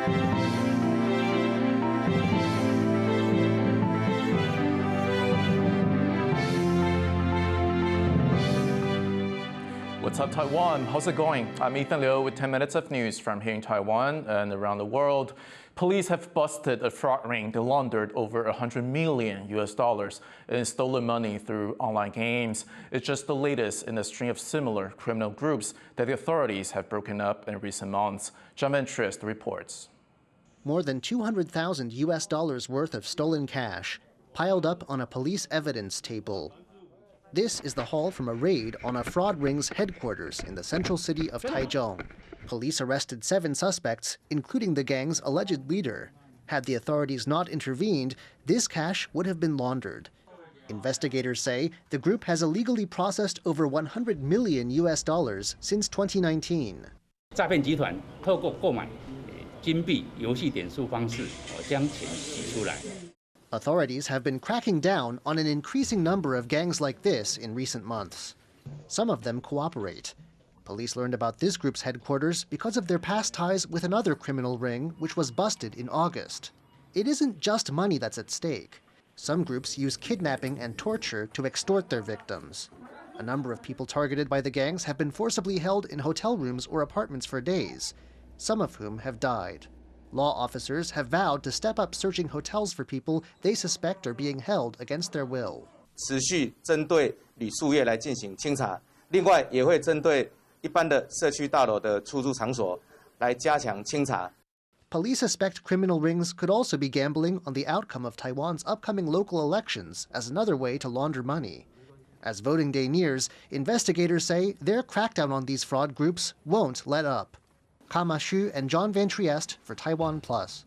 What's up, Taiwan? How's it going? I'm Ethan Liu with 10 minutes of news from here in Taiwan and around the world. Police have busted a fraud ring that laundered over $100 million in stolen money through online games. It's just the latest in a string of similar criminal groups that the authorities have broken up in recent months. John Van Trist reports. More than $200,000 worth of stolen cash piled up on a police evidence table. This is the haul from a raid on a fraud ring's headquarters in the central city of Taichung. Police arrested 7 suspects, including the gang's alleged leader. Had the authorities not intervened, this cash would have been laundered. Investigators say the group has illegally processed over $100 million since 2019. 诈骗集团透过购买金币游戏点数方式将钱洗出来。 Authorities have been cracking down on an increasing number of gangs like this in recent months. Some of them cooperate. Police learned about this group's headquarters because of their past ties with another criminal ring, which was busted in August. It isn't just money that's at stake. Some groups use kidnapping and torture to extort their victims. A number of people targeted by the gangs have been forcibly held in hotel rooms or apartments for days, some of whom have died. Law officers have vowed to step up searching hotels for people they suspect are being held against their will. 持续针对旅宿业来进行清查，另外也会针对一般的社区大楼的出租场所来加强清查。 Police suspect criminal rings could also be gambling on the outcome of Taiwan's upcoming local elections as another way to launder money. As voting day nears, investigators say their crackdown on these fraud groups won't let up. Kama Xu and John Van Triest for TaiwanPlus.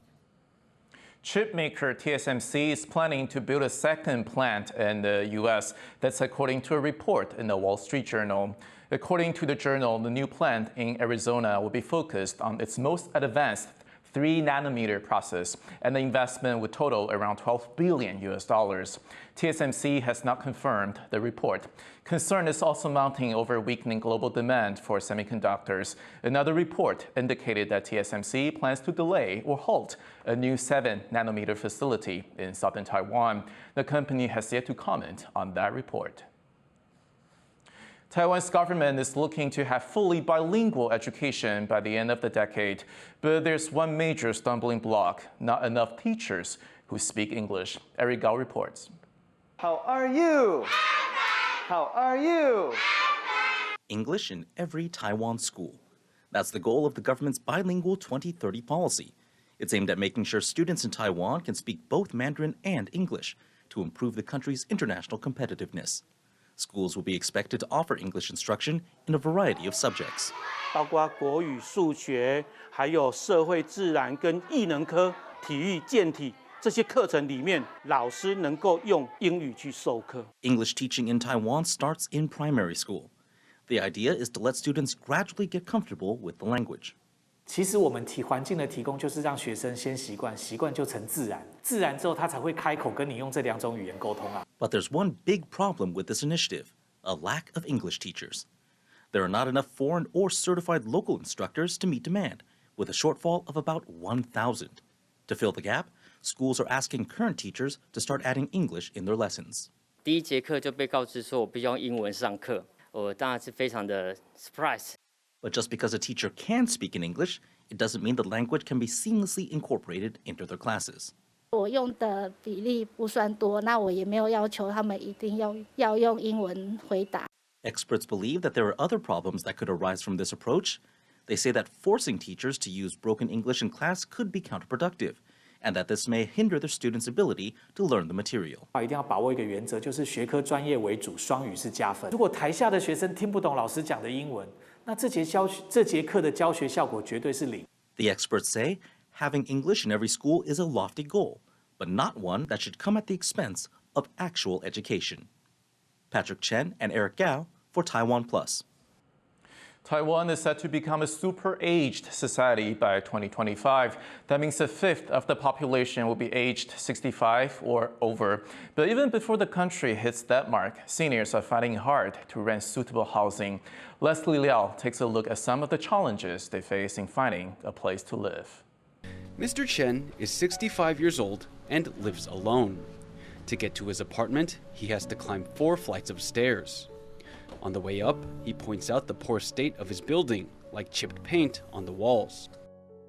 Chipmaker TSMC is planning to build a second plant in the U.S. That's according to a report in the Wall Street Journal. According to the journal, the new plant in Arizona will be focused on its most advanced 3-nanometer process, and the investment would total around $12 billion. TSMC has not confirmed the report. Concern is also mounting over weakening global demand for semiconductors. Another report indicated that TSMC plans to delay or halt a new 7-nanometer facility in southern Taiwan. The company has yet to comment on that report. Taiwan's government is looking to have fully bilingual education by the end of the decade. But there's one major stumbling block: not enough teachers who speak English. Eric Gao reports. How are you? How are you? English in every Taiwan school. That's the goal of the government's Bilingual 2030 policy. It's aimed at making sure students in Taiwan can speak both Mandarin and English to improve the country's international competitiveness. Schools will be expected to offer English instruction in a variety of subjects. 包括国语、数学，还有社会、自然跟艺能科、体育、健体这些课程里面，老师能够用英语去授课。 English teaching in Taiwan starts in primary school. The idea is to let students gradually get comfortable with the language. 其实我们环境的提供就是让学生先习惯，习惯就成自然，自然之后他才会开口跟你用这2种语言沟通啊。 But there's one big problem with this initiative: a lack of English teachers. There are not enough foreign or certified local instructors to meet demand, with a shortfall of about 1,000. To fill the gap, schools are asking current teachers to start adding English in their lessons. 第1节课就被告知说我必须用英文上课，我当然是非常的 surprise。 But just because a teacher can speak in English, it doesn't mean the language can be seamlessly incorporated into their classes. 我用的比例不算多，那我也没有要求他们一定要用英文回答。 Experts believe that there are other problems that could arise from this approach. They say that forcing teachers to use broken English in class could be counterproductive, and that this may hinder their students' ability to learn the material. 一定要把握一个原则，就是学科专业为主，双语是加分。如果台下的学生听不懂老师讲的英文，那这节课的教学效果绝对是0。 The experts say having English in every school is a lofty goal, but not one that should come at the expense of actual education. Patrick Chen and Eric Gao for TaiwanPlus. Taiwan is set to become a super-aged society by 2025. That means a fifth of the population will be aged 65 or over. But even before the country hits that mark, seniors are fighting hard to rent suitable housing. Leslie Liao takes a look at some of the challenges they face in finding a place to live. Mr. Chen is 65 years old and lives alone. To get to his apartment, he has to climb 4 flights of stairs. On the way up, he points out the poor state of his building, like chipped paint on the walls.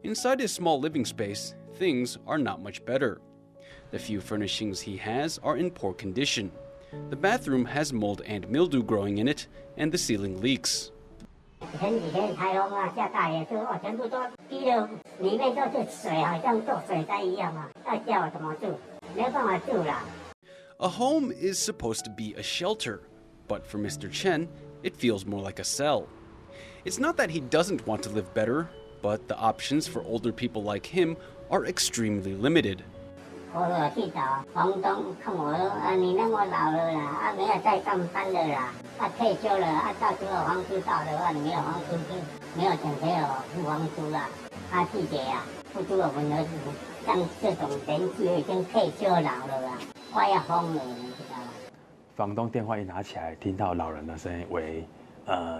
Inside his small living space, things are not much better. The few furnishings he has are in poor condition. The bathroom has mold and mildew growing in it, and the ceiling leaks. A home is supposed to be a shelter, but for Mr. Chen, it feels more like a cell. It's not that he doesn't want to live better, but the options for older people like him are extremely limited.房东电话一拿起来，听到老人的声音，喂，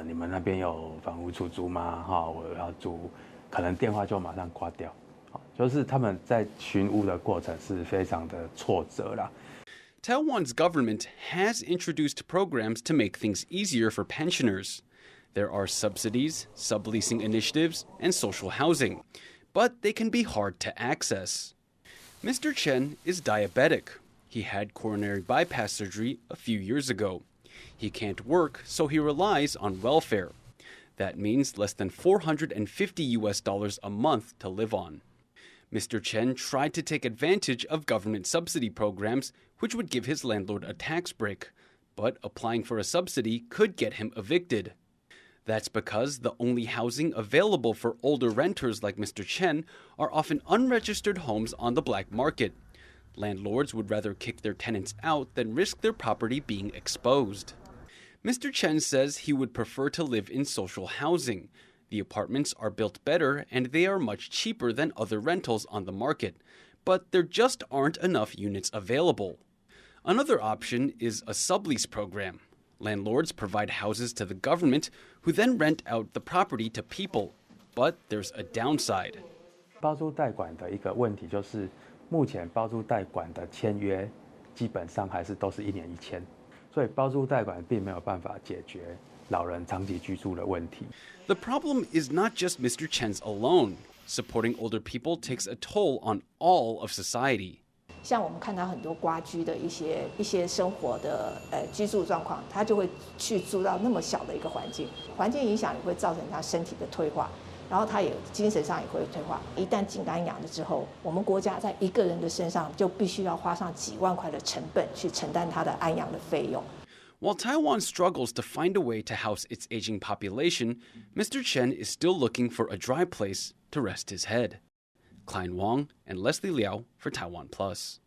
你们那边有房屋出租吗？哈，我要租，可能电话就马上挂掉。就是他们在寻屋的过程是非常的挫折啦。Taiwan's government has introduced programs to make things easier for pensioners. There are subsidies, subleasing initiatives, and social housing, but they can be hard to access. Mr. Chen is diabetic. He had coronary bypass surgery a few years ago. He can't work, so he relies on welfare. That means less than $450 a month to live on. Mr. Chen tried to take advantage of government subsidy programs, which would give his landlord a tax break, but applying for a subsidy could get him evicted. That's because the only housing available for older renters like Mr. Chen are often unregistered homes on the black market. Landlords would rather kick their tenants out than risk their property being exposed. Mr. Chen says he would prefer to live in social housing. The apartments are built better and they are much cheaper than other rentals on the market, but there just aren't enough units available. Another option is a sublease program. Landlords provide houses to the government, who then rent out the property to people. But there's a downside. 包租代管的一个问题就是，目前包租代管的签约基本上还是都是1年1签，所以包租代管并没有办法解决老人长期居住的问题。The problem is not just Mr. Chen's alone. Supporting older people takes a toll on all of society. 像我们看到很多寡居的一些生活的居住状况，他就会去住到那么小的一个环境，环境影响也会造成他身体的退化，然后他也精神上也会退化。一旦进安养了之后，我们国家在一个人的身上就必须要花上几万块的成本去承担他的安养的费用。While Taiwan struggles to find a way to house its aging population, Mr. Chen is still looking for a dry place to rest his head. Klein Wong and Leslie Liao for TaiwanPlus.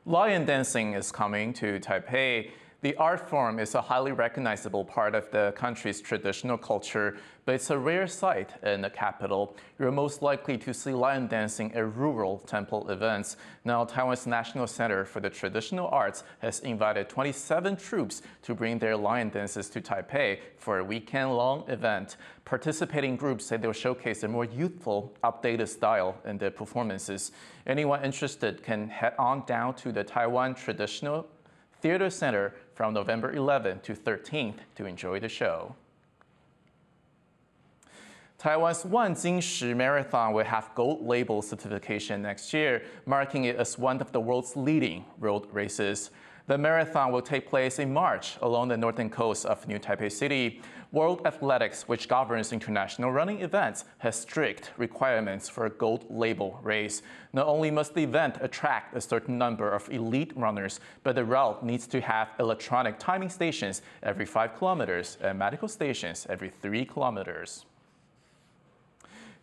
Lion dancing is coming to Taipei. The art form is a highly recognizable part of the country's traditional culture, but it's a rare sight in the capital. You're most likely to see lion dancing at rural temple events. Now, Taiwan's National Center for the Traditional Arts has invited 27 troops to bring their lion dances to Taipei for a weekend-long event. Participating groups say they'll showcase a more youthful, updated style in their performances. Anyone interested can head on down to the Taiwan Traditional Theater Center from November 11th to 13th to enjoy the show. Taiwan's Wanjingshi Marathon will have gold label certification next year, marking it as one of the world's leading road races. The marathon will take place in March along the northern coast of New Taipei City. World Athletics, which governs international running events, has strict requirements for a gold label race. Not only must the event attract a certain number of elite runners, but the route needs to have electronic timing stations every 5 kilometers and medical stations every 3 kilometers.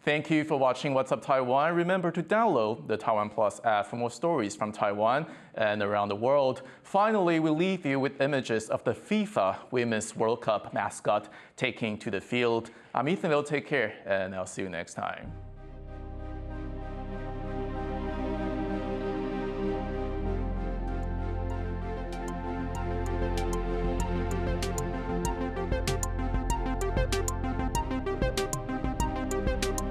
Thank you for watching What's Up Taiwan. Remember to download the TaiwanPlus app for more stories from Taiwan and around the world. Finally, we leave you with images of the FIFA Women's World Cup mascot taking to the field. I'm Ethan. Take care, and I'll see you next time.